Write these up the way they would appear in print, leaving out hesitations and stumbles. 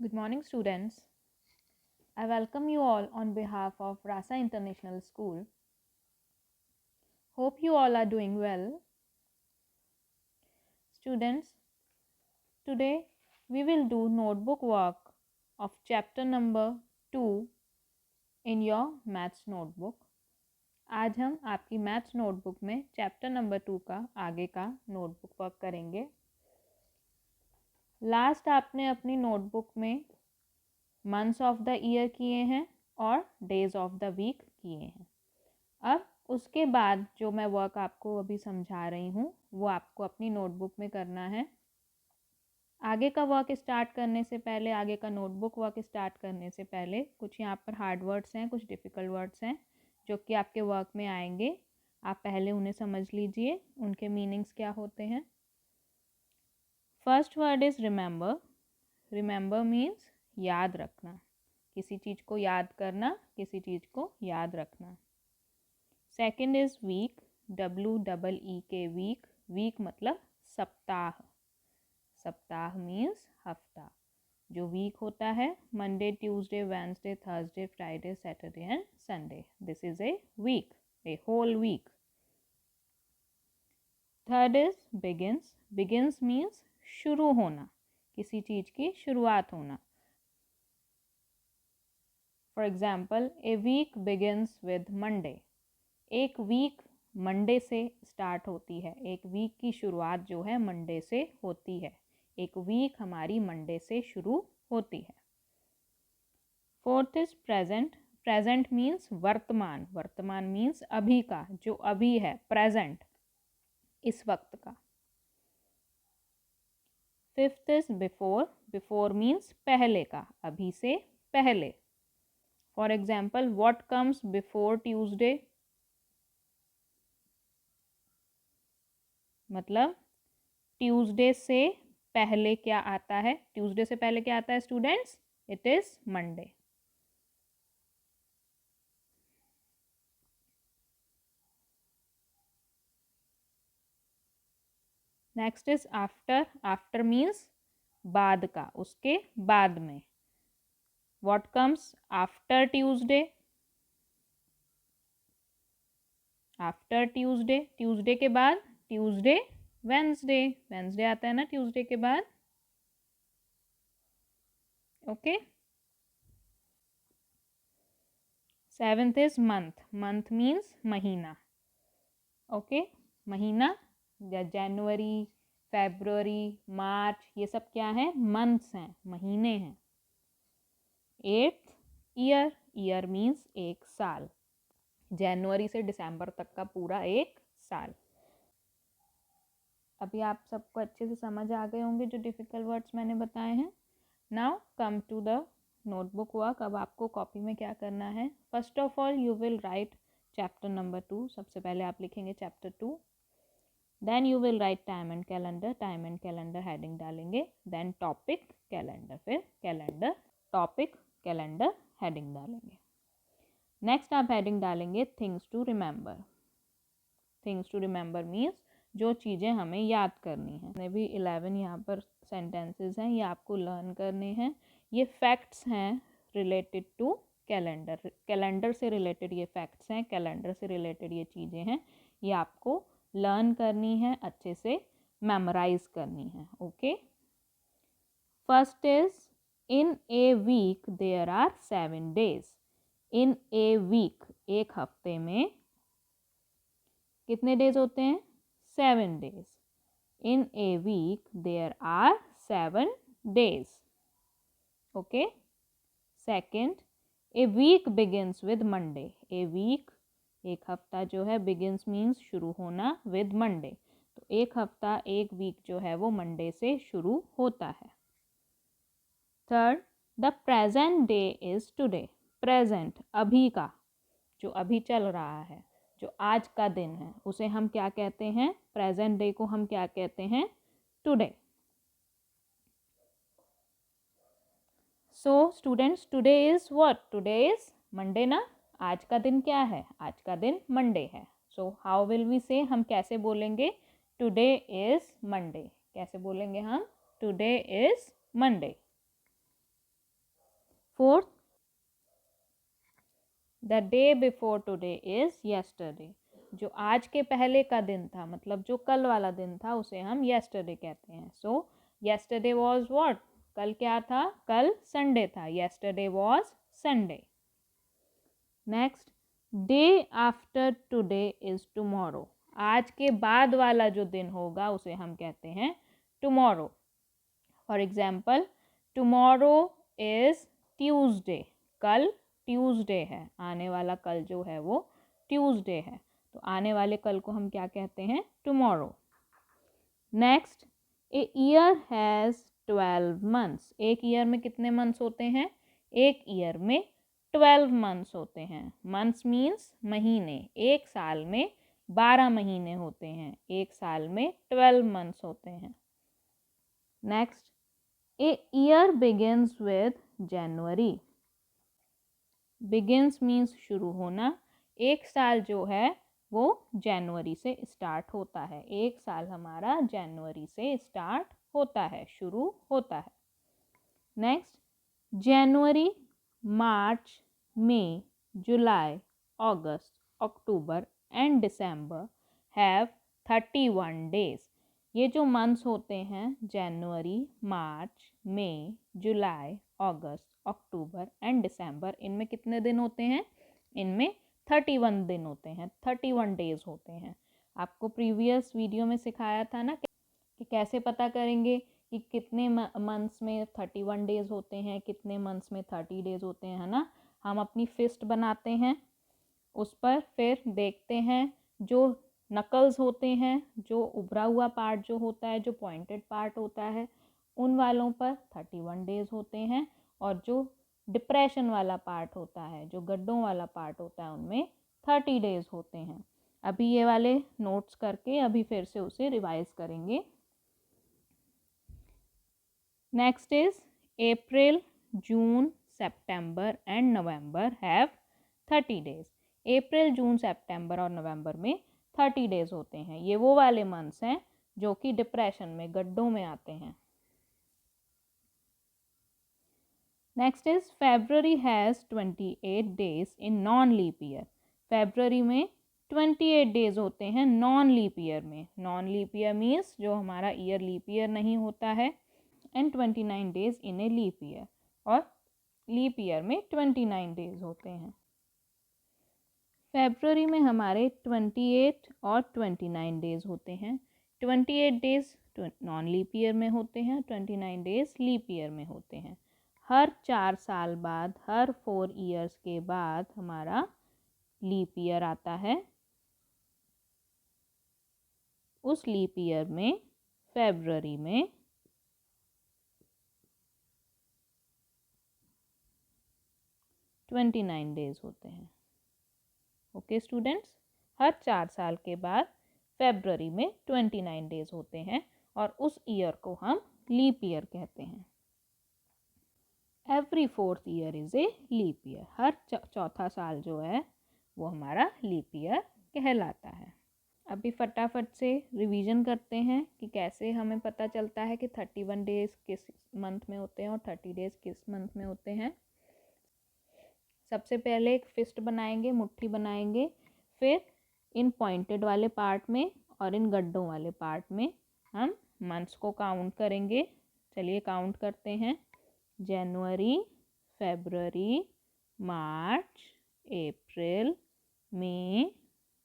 Good morning, students. I welcome you all on behalf of Rasa International School. Hope you all are doing well. Students, today we will do notebook work of chapter number 2 in your maths notebook. आज हम आपकी maths notebook में chapter number 2 का आगे का notebook work करेंगे। Last आपने अपनी नोटबुक में मंथ्स ऑफ द ईयर किए हैं और डेज ऑफ द वीक किए हैं। अब उसके बाद जो मैं वर्क आपको अभी समझा रही हूँ वो आपको अपनी नोटबुक में करना है। आगे का वर्क स्टार्ट करने से पहले, आगे का नोटबुक वर्क स्टार्ट करने से पहले कुछ यहाँ पर हार्ड वर्ड्स हैं, कुछ डिफ़िकल्ट वर्ड्स हैं जो कि आपके वर्क में आएंगे। आप पहले उन्हें समझ लीजिए, उनके मीनिंग्स क्या होते हैं। First word is remember. Remember means याद रखना, किसी चीज़ को याद करना, किसी चीज़ को याद रखना। Second is week, WEEK, week. Week मतलब सप्ताह। सप्ताह मीन्स हफ्ता। जो वीक होता है Monday, Tuesday, Wednesday, Thursday, Friday, Saturday and Sunday. This is a week, a whole week. Third is begins. Begins means शुरू होना, किसी चीज की शुरुआत होना। For example, a week begins with Monday. एक वीक मंडे से स्टार्ट होती है, एक वीक की शुरुआत जो है मंडे से होती है। एक वीक हमारी मंडे से शुरू होती है। Fourth is present. Present means वर्तमान। वर्तमान मीन्स अभी का, जो अभी है, प्रेजेंट, इस वक्त का। Fifth is before. Before means पहले का, अभी से पहले। For example, what comes before Tuesday, मतलब ट्यूसडे से पहले क्या आता है। ट्यूसडे से पहले क्या आता है students? It is Monday. Next is after. After means बाद का, उसके बाद में। What comes after Tuesday? After Tuesday, Tuesday के बाद ट्यूसडे, वेंसडे। वेंसडे आता है ना ट्यूसडे के बाद। Okay. Seventh is month. Month means महीना। ओके, महीना। जनवरी, फेब्रुअरी, मार्च, ये सब क्या है? मंथ्स हैं, महीने हैं। Eighth, year. ईयर मीन्स एक साल। जनवरी से दिसंबर तक का पूरा एक साल। अभी आप सबको अच्छे से समझ आ गए होंगे जो डिफ़िकल्ट वर्ड्स मैंने बताए हैं। Now come to the notebook work. अब आपको कॉपी में क्या करना है? First of all you will write chapter number 2। सबसे पहले आप लिखेंगे chapter 2। Then you will write time and calendar. Time and calendar heading डालेंगे। देन टॉपिक, कैलेंडर, फिर कैलेंडर, टॉपिक, कैलेंडर, हेडिंग डालेंगे। नेक्स्ट आप हेडिंग डालेंगे things to remember. Things to remember means जो चीज़ें हमें याद करनी है। ने भी 11 यहाँ पर सेंटेंसेस हैं, ये आपको लर्न करने हैं। ये फैक्ट्स हैं रिलेटेड टू कैलेंडर। कैलेंडर से रिलेटेड ये फैक्ट्स हैं, कैलेंडर से रिलेटेड ये चीज़ें हैं। ये आपको लर्न करनी है, अच्छे से मेमोराइज करनी है। Okay. First is in a week there are 7 days. In a week, एक हफ्ते में कितने डेज होते हैं? 7 days. In a week there are 7 days. Okay. Second, a week begins with Monday. A week, एक हफ्ता जो है, बिगिंस मीन्स शुरू होना, विद मंडे, तो एक हफ्ता, एक वीक जो है वो मंडे से शुरू होता है। Third, the present day is today. Present, अभी का, जो अभी चल रहा है, जो आज का दिन है, उसे हम क्या कहते हैं? प्रेजेंट डे को हम क्या कहते हैं? Today. So students, today is what? Today is Monday ना। आज का दिन क्या है? आज का दिन मंडे है। सो हाउ विल वी से, हम कैसे बोलेंगे? Today is Monday. कैसे बोलेंगे हम? Today is Monday. Fourth, the day before today is yesterday. जो आज के पहले का दिन था, मतलब जो कल वाला दिन था, उसे हम येस्टरडे कहते हैं। सो येस्टरडे वॉज व्हाट? कल क्या था? कल संडे था। Yesterday was Sunday. Next, day after today is tomorrow. आज के बाद वाला जो दिन होगा उसे हम कहते हैं tomorrow. For example, tomorrow is Tuesday. कल ट्यूसडे है, आने वाला कल जो है वो ट्यूसडे है। तो आने वाले कल को हम क्या कहते हैं? Tomorrow. Next, a year has 12 months. एक ईयर में कितने मंथ्स होते हैं? एक ईयर में 12 मंथ्स होते हैं। मंथ्स मीन्स महीने। एक साल में 12 महीने होते हैं। एक साल में 12 मंथ्स होते हैं। Next, a year begins with January. Begins means शुरू होना। एक साल जो है वो जनवरी से स्टार्ट होता है। एक साल हमारा जनवरी से स्टार्ट होता है, शुरू होता है। Next, January, March, May, July, August, October and December have 31 days. ये जो मंथ्स होते हैं, जनवरी, March, May, July, August, October and दिसंबर, इनमें कितने दिन होते हैं? इनमें 31 दिन होते हैं, 31 डेज होते हैं। आपको प्रीवियस वीडियो में सिखाया था ना कि कैसे पता करेंगे कि कितने मंथ्स में 31 डेज होते हैं, कितने मंथ्स में 30 डेज होते हैं, है ना। हम अपनी फिस्ट बनाते हैं, उस पर फिर देखते हैं जो नकल्स होते हैं, जो उभरा हुआ पार्ट जो होता है, जो पॉइंटेड पार्ट होता है, उन वालों पर 31 डेज होते हैं। और जो डिप्रेशन वाला पार्ट होता है, जो गड्ढों वाला पार्ट होता है, उनमें 30 डेज होते हैं। अभी ये वाले नोट्स करके अभी फिर से उसे रिवाइज करेंगे। Next is April, June, September and November have 30 days. अप्रैल, जून, सितंबर और नवंबर में 30 डेज होते हैं। ये वो वाले मंथ्स हैं जो कि डिप्रेशन में, गड्ढों में आते हैं। Next is February has 28 days in non leap year. February में 28 डेज होते हैं नॉन लीप ईयर में। नॉन लीप ईयर मीन्स जो हमारा ईयर लीप ईयर नहीं होता है। And 29 days in a leap year, और लीप ईयर में 29 डेज होते हैं। फेब्रुअरी में हमारे 28 और 29 डेज होते हैं। 28 डेज नॉन लीप ईयर में होते हैं, 29 डेज लीप ईयर में होते हैं। हर 4 साल बाद, हर 4 ईयर्स के बाद हमारा लीप ईयर आता है। उस लीप ईयर में फेब्रुअरी में 29 डेज होते हैं। ओके स्टूडेंट्स, हर 4 साल के बाद फेब्रुअरी में 29 डेज होते हैं और उस ईयर को हम लीप ईयर कहते हैं। Every 4th year is a leap year. हर चौथा साल जो है वो हमारा लीप ईयर कहलाता है। अभी फटाफट से रिवीजन करते हैं कि कैसे हमें पता चलता है कि 31 डेज किस मंथ में होते हैं और 30 डेज किस मंथ में होते हैं। सबसे पहले एक फिस्ट बनाएंगे, मुट्ठी बनाएंगे। फिर इन पॉइंटेड वाले पार्ट में और इन गड्ढों वाले पार्ट में हम मंथ्स को काउंट करेंगे। चलिए काउंट करते हैं। जनवरी, फरवरी, मार्च, अप्रैल, मई,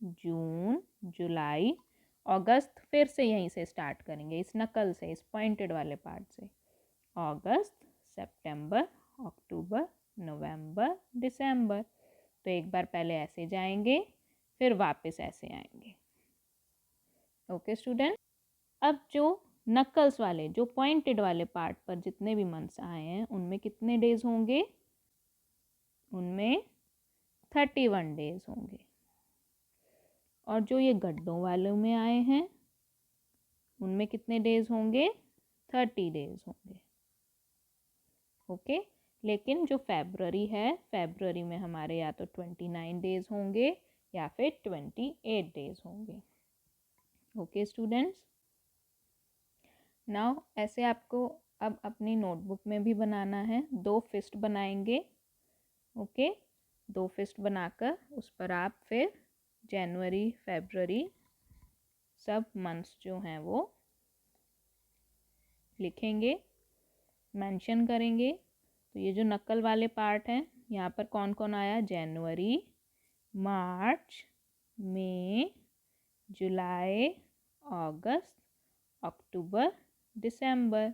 जून, जुलाई, अगस्त। फिर से यहीं से स्टार्ट करेंगे, इस नकल से, इस पॉइंटेड वाले पार्ट से। अगस्त, सितंबर, अक्टूबर, नवंबर, दिसंबर। तो एक बार पहले ऐसे जाएंगे, फिर वापस ऐसे आएंगे। ओके स्टूडेंट, अब जो नकल्स वाले, जो पॉइंटेड वाले पार्ट पर जितने भी मंथ्स आए हैं, उनमें कितने डेज होंगे? उनमें 31 डेज होंगे। और जो ये गड्ढों वालों में आए हैं, उनमें कितने डेज होंगे? 30 डेज होंगे। ओके, लेकिन जो फेब्रुअरी है, फेब्रुअरी में हमारे या तो 29 डेज होंगे या फिर 28 डेज होंगे। ओके स्टूडेंट्स, नाउ ऐसे आपको अब अपनी नोटबुक में भी बनाना है, 2 फिस्ट बनाएंगे। ओके, 2 फिस्ट बनाकर उस पर आप फिर जनवरी, फरवरी सब मंथ्स जो हैं वो लिखेंगे, मेंशन करेंगे। तो ये जो नकल वाले पार्ट हैं, यहाँ पर कौन कौन आया, जनवरी, मार्च, मई, जुलाई, अगस्त, अक्टूबर, दिसंबर।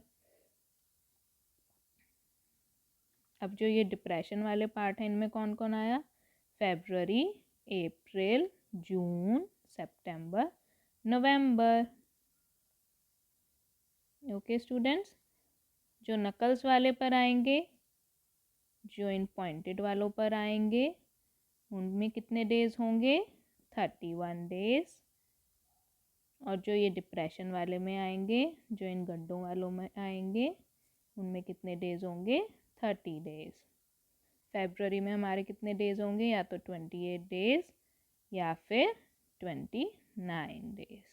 अब जो ये डिप्रेशन वाले पार्ट हैं, इनमें कौन कौन आया, फरवरी, अप्रैल, जून, सितंबर, नवंबर। ओके स्टूडेंट्स, जो नकल्स वाले पर आएंगे, जो इन पॉइंटेड वालों पर आएंगे, उनमें कितने डेज होंगे, 31 डेज। और जो ये डिप्रेशन वाले में आएंगे, जो इन गड्ढों वालों में आएंगे, उनमें कितने डेज होंगे, 30 डेज। फरवरी में हमारे कितने डेज होंगे, या तो 28 डेज या फिर 29 days.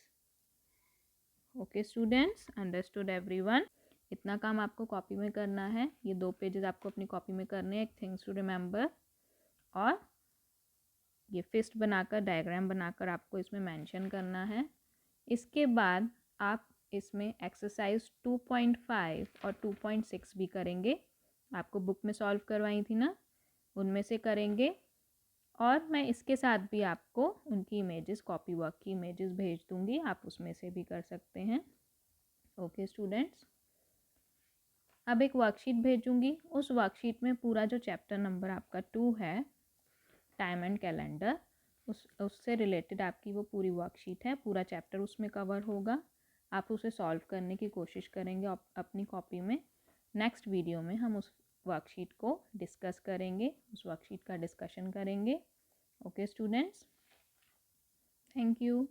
Okay students, understood everyone. इतना काम आपको कॉपी में करना है, ये 2 पेजेस आपको अपनी कॉपी में करने हैं, एक थिंग्स टू रिमेंबर और ये फिस्ट बनाकर, डायग्राम बनाकर आपको इसमें मेंशन करना है। इसके बाद आप इसमें एक्सरसाइज 2.5 और 2.6 भी करेंगे, आपको बुक में सॉल्व करवाई थी ना, उनमें से करेंगे। और मैं इसके साथ भी आपको उनकी इमेजेस, कॉपी वर्क की इमेजेस भेज दूंगी, आप उसमें से भी कर सकते हैं। ओके स्टूडेंट्स, अब एक वर्कशीट भेजूंगी, उस वर्कशीट में पूरा जो चैप्टर नंबर आपका 2 है, टाइम एंड कैलेंडर, उससे रिलेटेड आपकी वो पूरी वर्कशीट है, पूरा चैप्टर उसमें कवर होगा। आप उसे सॉल्व करने की कोशिश करेंगे अपनी कॉपी में। नेक्स्ट वीडियो में हम उस वर्कशीट को डिस्कस करेंगे, उस वर्कशीट का डिस्कशन करेंगे। Okay students, thank you.